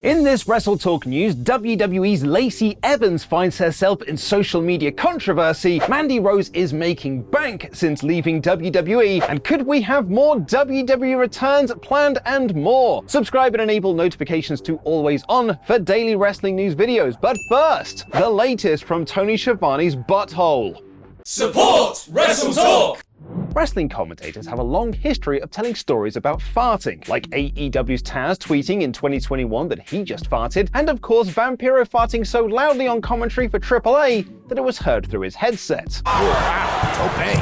In this WrestleTalk news, WWE's Lacey Evans finds herself in social media controversy, Mandy Rose is making bank since leaving WWE, and could we have more WWE returns planned, and more? Subscribe and enable notifications to always on for daily wrestling news videos. But first, the latest from Tony Schiavone's butthole. Support WrestleTalk! Wrestling commentators have a long history of telling stories about farting, like AEW's Taz tweeting in 2021 that he just farted, and of course Vampiro farting so loudly on commentary for AAA that it was heard through his headset. Wow, okay.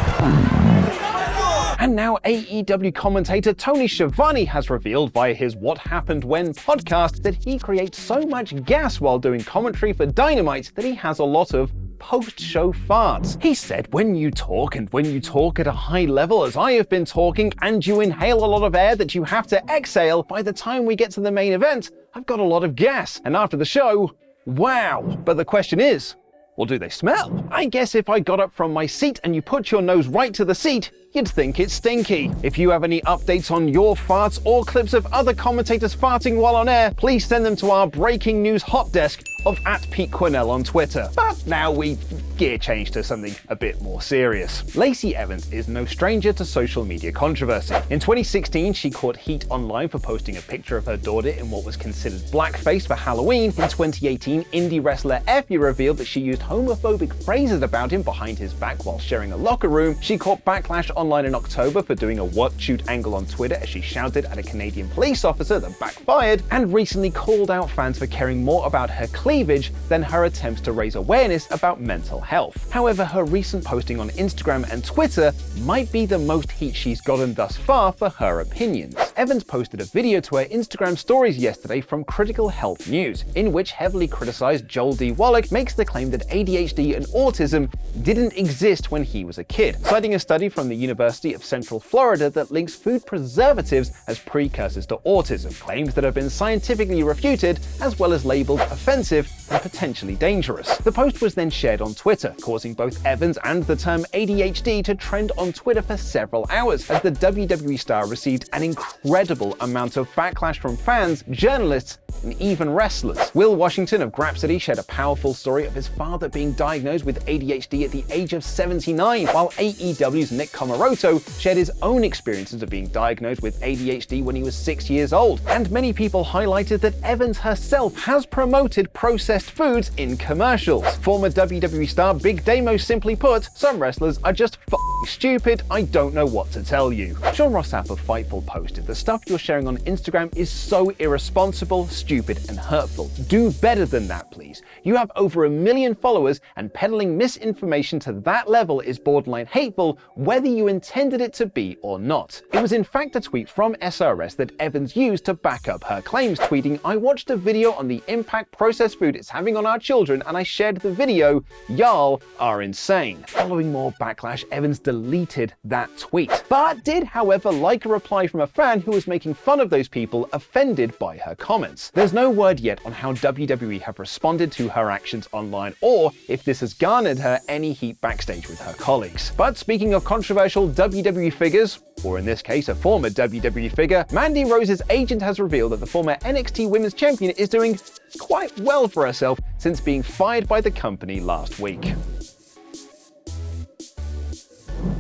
And now AEW commentator Tony Schiavone has revealed via his What Happened When podcast that he creates so much gas while doing commentary for Dynamite that he has a lot of post-show farts. He said, when you talk at a high level as I have been talking and you inhale a lot of air that you have to exhale, by the time we get to the main event, I've got a lot of gas. And after the show, wow. But the question is, well, do they smell? I guess if I got up from my seat and you put your nose right to the seat, you'd think it's stinky. If you have any updates on your farts or clips of other commentators farting while on air, please send them to our breaking news hot desk of @PeteQuinnell on Twitter. But now we gear change to something a bit more serious. Lacey Evans is no stranger to social media controversy. In 2016, she caught heat online for posting a picture of her daughter in what was considered blackface for Halloween. In 2018, indie wrestler Effie revealed that she used homophobic phrases about him behind his back while sharing a locker room. She caught backlash online in October for doing a work shoot angle on Twitter as she shouted at a Canadian police officer that backfired, and recently called out fans for caring more about her cleavage than her attempts to raise awareness about mental health. However, her recent posting on Instagram and Twitter might be the most heat she's gotten thus far for her opinions. Evans posted a video to her Instagram stories yesterday from Critical Health News, in which heavily criticized Joel D. Wallach makes the claim that ADHD and autism didn't exist when he was a kid, citing a study from the University of Central Florida that links food preservatives as precursors to autism, claims that have been scientifically refuted as well as labeled offensive and potentially dangerous. The post was then shared on Twitter, causing both Evans and the term ADHD to trend on Twitter for several hours, as the WWE star received an incredible amount of backlash from fans, journalists, and even wrestlers. Will Washington of Grapsody shared a powerful story of his father being diagnosed with ADHD at the age of 79, while AEW's Nick Comoroto shared his own experiences of being diagnosed with ADHD when he was 6 years old. And many people highlighted that Evans herself has promoted processed foods in commercials. Former WWE star Big Damo simply put, some wrestlers are just f***ing stupid, I don't know what to tell you. Sean Rossap of Fightful posted, the stuff you're sharing on Instagram is so irresponsible, stupid, and hurtful. Do better than that, please. You have over 1 million followers, and peddling misinformation to that level is borderline hateful, whether you intended it to be or not. It was in fact a tweet from SRS that Evans used to back up her claims, tweeting, I watched a video on the impact processed food is having on our children, and I shared the video. Y'all are insane. Following more backlash, Evans deleted that tweet, but did, however, like a reply from a fan who was making fun of those people offended by her comments. There's no word yet on how WWE have responded to her actions online, or if this has garnered her any heat backstage with her colleagues. But speaking of controversial WWE figures, or in this case a former WWE figure, Mandy Rose's agent has revealed that the former NXT Women's Champion is doing quite well for herself since being fired by the company last week.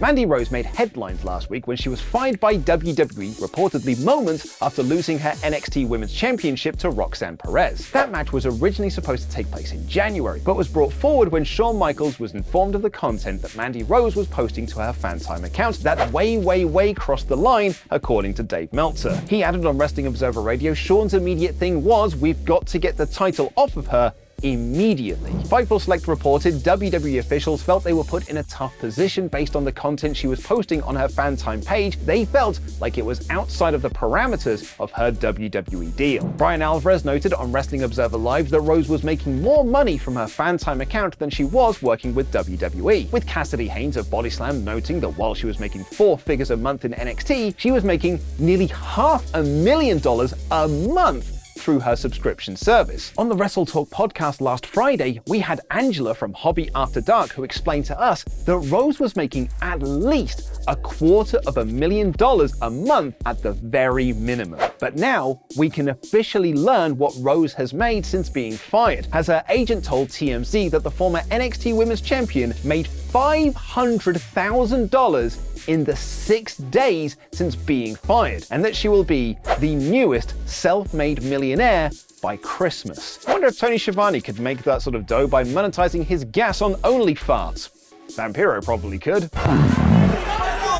Mandy Rose made headlines last week when she was fired by WWE, reportedly moments after losing her NXT Women's Championship to Roxanne Perez. That match was originally supposed to take place in January, but was brought forward when Shawn Michaels was informed of the content that Mandy Rose was posting to her fan-time account that way crossed the line, according to Dave Meltzer. He added on Wrestling Observer Radio, Shawn's immediate thing was, we've got to get the title off of her immediately. Fightful Select reported WWE officials felt they were put in a tough position based on the content she was posting on her fan-time page. They felt like it was outside of the parameters of her WWE deal. Brian Alvarez noted on Wrestling Observer Live that Rose was making more money from her fan-time account than she was working with WWE, with Cassidy Haynes of Body Slam noting that while she was making 4 figures a month in NXT, she was making nearly $500,000 a month through her subscription service. On the WrestleTalk podcast last Friday, we had Angela from Hobby After Dark who explained to us that Rose was making at least $250,000 a month at the very minimum. But now, we can officially learn what Rose has made since being fired, as her agent told TMZ that the former NXT Women's Champion made $500,000 in the 6 days since being fired, and that she will be the newest self-made millionaire by Christmas. I wonder if Tony Schiavone could make that sort of dough by monetizing his gas on OnlyFarts. Vampiro probably could.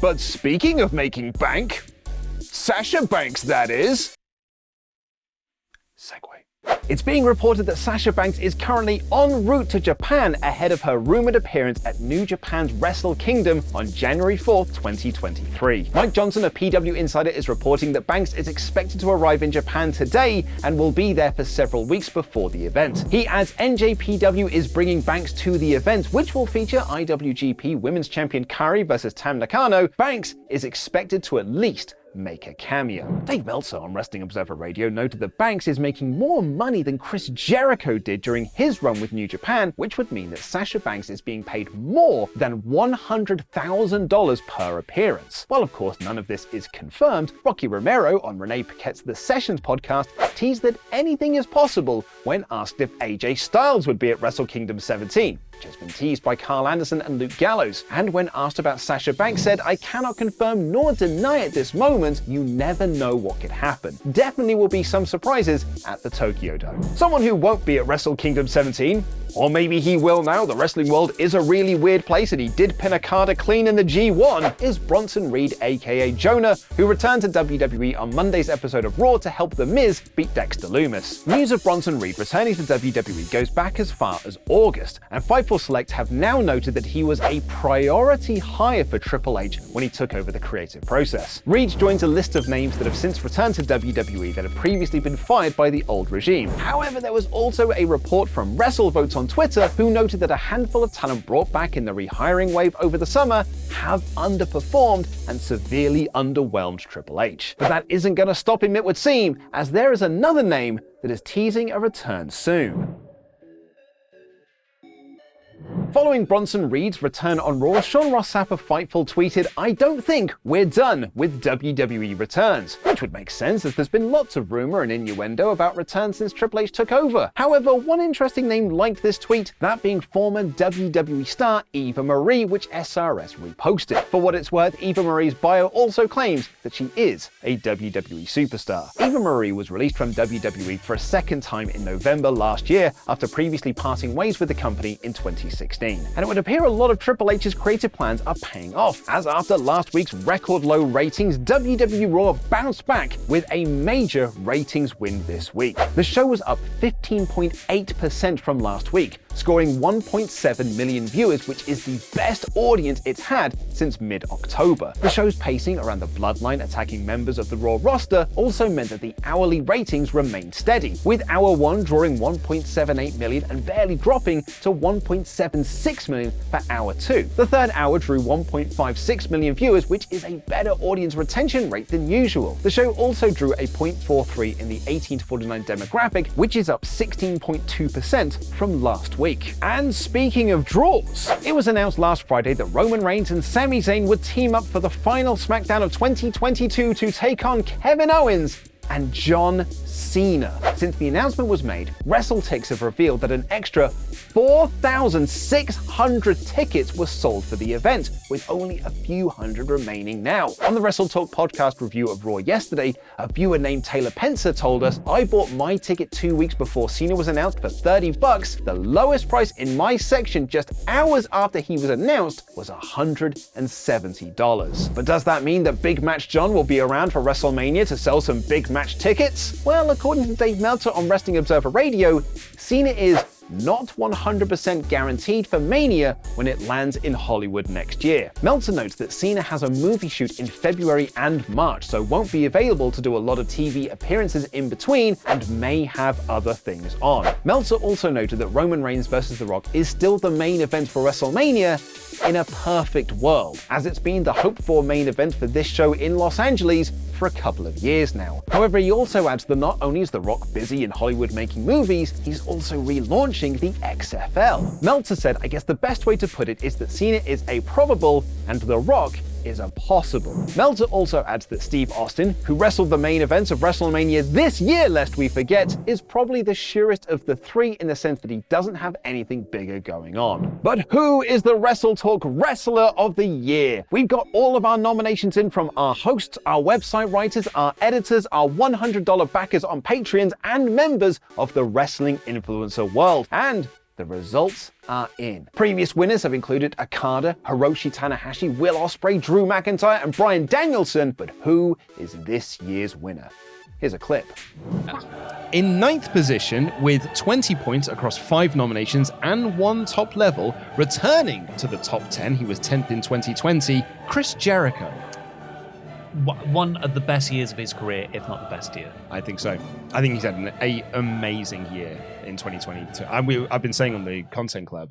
But speaking of making bank, Sasha Banks, that is. Segue. It's being reported that Sasha Banks is currently en route to Japan ahead of her rumored appearance at New Japan's Wrestle Kingdom on January 4th, 2023. Mike Johnson, a PW insider, is reporting that Banks is expected to arrive in Japan today and will be there for several weeks before the event. He adds NJPW is bringing Banks to the event, which will feature IWGP Women's Champion Kairi versus Tam Nakano. Banks is expected to at least make a cameo. Dave Meltzer on Wrestling Observer Radio noted that Banks is making more money than Chris Jericho did during his run with New Japan, which would mean that Sasha Banks is being paid more than $100,000 per appearance. While of course none of this is confirmed, Rocky Romero on Renee Paquette's The Sessions podcast teased that anything is possible when asked if AJ Styles would be at Wrestle Kingdom 17. Which has been teased by Carl Anderson and Luke Gallows. And when asked about Sasha Banks said, "I cannot confirm nor deny at this moment, you never know what could happen. Definitely will be some surprises at the Tokyo Dome." Someone who won't be at Wrestle Kingdom 17, or maybe he will now, the wrestling world is a really weird place and he did pin a Carter clean in the G1, is Bronson Reed aka Jonah, who returned to WWE on Monday's episode of Raw to help The Miz beat Dexter Lumis. News of Bronson Reed returning to WWE goes back as far as August, and Fightful Select have now noted that he was a priority hire for Triple H when he took over the creative process. Reed joins a list of names that have since returned to WWE that had previously been fired by the old regime. However, there was also a report from WrestleVotes on Twitter who noted that a handful of talent brought back in the rehiring wave over the summer have underperformed and severely underwhelmed Triple H. But that isn't going to stop him, it would seem, as there is another name that is teasing a return soon. Following Bronson Reed's return on Raw, Sean Ross Sapp of Fightful tweeted, "I don't think we're done with WWE returns," which would make sense as there's been lots of rumor and innuendo about returns since Triple H took over. However, one interesting name liked this tweet, that being former WWE star Eva Marie, which SRS reposted. For what it's worth, Eva Marie's bio also claims that she is a WWE superstar. Eva Marie was released from WWE for a second time in November last year after previously parting ways with the company in 2016. And it would appear a lot of Triple H's creative plans are paying off, as after last week's record low ratings, WWE Raw bounced back with a major ratings win this week. The show was up 15.8% from last week, scoring 1.7 million viewers, which is the best audience it's had since mid-October. The show's pacing around the Bloodline attacking members of the Raw roster also meant that the hourly ratings remained steady, with Hour 1 drawing 1.78 million and barely dropping to 1.76 million for Hour 2. The third hour drew 1.56 million viewers, which is a better audience retention rate than usual. The show also drew a 0.43 in the 18 to 49 demographic, which is up 16.2% from last week. And speaking of draws, it was announced last Friday that Roman Reigns and Sami Zayn would team up for the final SmackDown of 2022 to take on Kevin Owens and John Cena. Since the announcement was made, WrestleTalk have revealed that an extra 4,600 tickets were sold for the event, with only a few hundred remaining now. On the WrestleTalk podcast review of Raw yesterday, a viewer named Taylor Pencer told us, "I bought my ticket 2 weeks before Cena was announced for $30. The lowest price in my section just hours after he was announced was $170. But does that mean that Big Match John will be around for WrestleMania to sell some big match tickets? Well, according to Dave Meltzer on Wrestling Observer Radio, Cena is not 100% guaranteed for Mania when it lands in Hollywood next year. Meltzer notes that Cena has a movie shoot in February and March, so won't be available to do a lot of TV appearances in between and may have other things on. Meltzer also noted that Roman Reigns vs. The Rock is still the main event for WrestleMania, in a perfect world, as it's been the hoped-for main event for this show in Los Angeles for a couple of years now. However, he also adds that not only is The Rock busy in Hollywood making movies, he's also relaunching the XFL. Meltzer said, "I guess the best way to put it is that Cena is a probable and The Rock is a possible." Meltzer also adds that Steve Austin, who wrestled the main event of WrestleMania this year, lest we forget, is probably the surest of the three in the sense that he doesn't have anything bigger going on. But who is the WrestleTalk Wrestler of the Year? We've got all of our nominations in from our hosts, our website writers, our editors, our $100 backers on Patreons, and members of the wrestling influencer world. And the results are in. Previous winners have included Okada, Hiroshi Tanahashi, Will Ospreay, Drew McIntyre, and Bryan Danielson. But who is this year's winner? Here's a clip. In 9th position, with 20 points across 5 nominations and 1 top level, returning to the top 10, he was 10th in 2020, Chris Jericho. One of the best years of his career, if not the best year. I think so. I think he's had an amazing year in 2022. I've been saying on the Content Club,